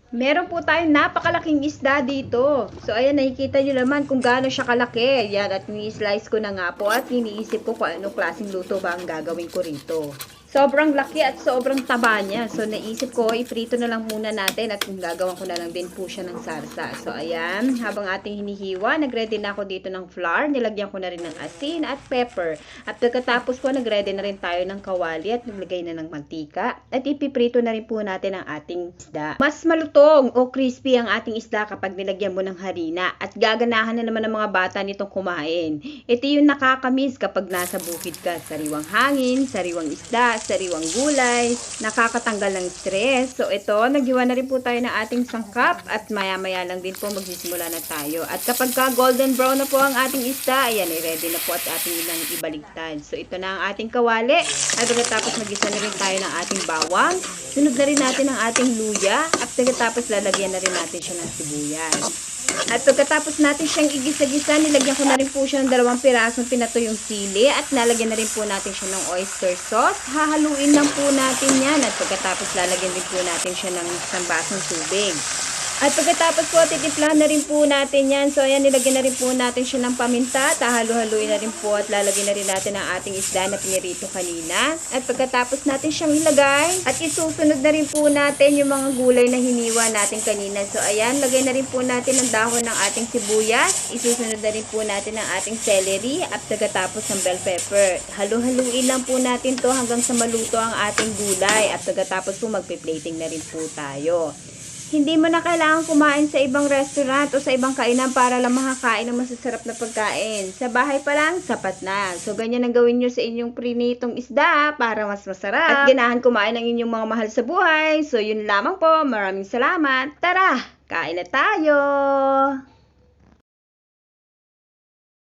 Meron po tayong napakalaking isda dito. So, ayan, nakikita nyo naman kung gaano siya kalaki. Yan, at ni-slice ko na nga po at iniisip ko kung anong klaseng luto ba ang gagawin ko rito. Sobrang laki at sobrang taba niya. So, naisip ko, iprito na lang muna natin at gagawan ko na lang din po siya ng sarsa. So, ayan, habang ating hinihiwa, nagready na ako dito ng flour. Nilagyan ko na rin ng asin at pepper. At pagkatapos ko, nagready na rin tayo ng kawali at naglagay na ng mantika. At ipiprito na rin po natin ang ating isda. Mas malutong o crispy ang ating isda kapag nilagyan mo ng harina. At gaganahan na naman ng mga bata nitong kumain. Ito yung nakakamiss kapag nasa bukid ka. Sariwang hangin, sariwang isda, sariwang gulay, nakakatanggal ng stress. So ito, naghiwa na rin po tayo ng ating sangkap at maya-maya lang din po magsisimula na tayo. At kapag ka golden brown na po ang ating isda, ayan, ready na po at ating ilang ibaligtad. So ito na ang ating kawali. At pagkatapos magisa na rin tayo ng ating bawang. Sunod na rin natin ang ating luya at pagkatapos lalagyan na rin natin siya ng sibuyas. At pagkatapos natin siyang igisa-gisa, nilagyan ko na rin po siya ng 2 pirasong pinatuyong sili at nalagyan na rin po natin siya ng oyster sauce. Hahaluin lang po natin yan at pagkatapos lalagyan din po natin siya ng isang basong tubig. At pagkatapos po, titimplahan na rin po natin yan. So, ayan, nilagyan na rin po natin siya ng paminta. Halu-haluin na rin po at lalagyan na rin natin ang ating isda na pinirito kanina. At pagkatapos natin siyang ilagay, at isusunod na rin po natin yung mga gulay na hiniwa natin kanina. So, ayan, lagay na rin po natin ang dahon ng ating sibuyas. Isusunod na rin po natin ang ating celery at pagkatapos ng bell pepper. Halu-haluin lang po natin to hanggang sa maluto ang ating gulay. At pagkatapos po, magpi-plating na rin po tayo. Hindi mo na kailangan kumain sa ibang restaurant o sa ibang kainan para lang makakain ng masasarap na pagkain. Sa bahay pa lang, sapat na. So, ganyan ang gawin nyo sa inyong prinitong isda para mas masarap. At ganahan kumain ng inyong mga mahal sa buhay. So, yun lamang po. Maraming salamat. Tara, kain na tayo!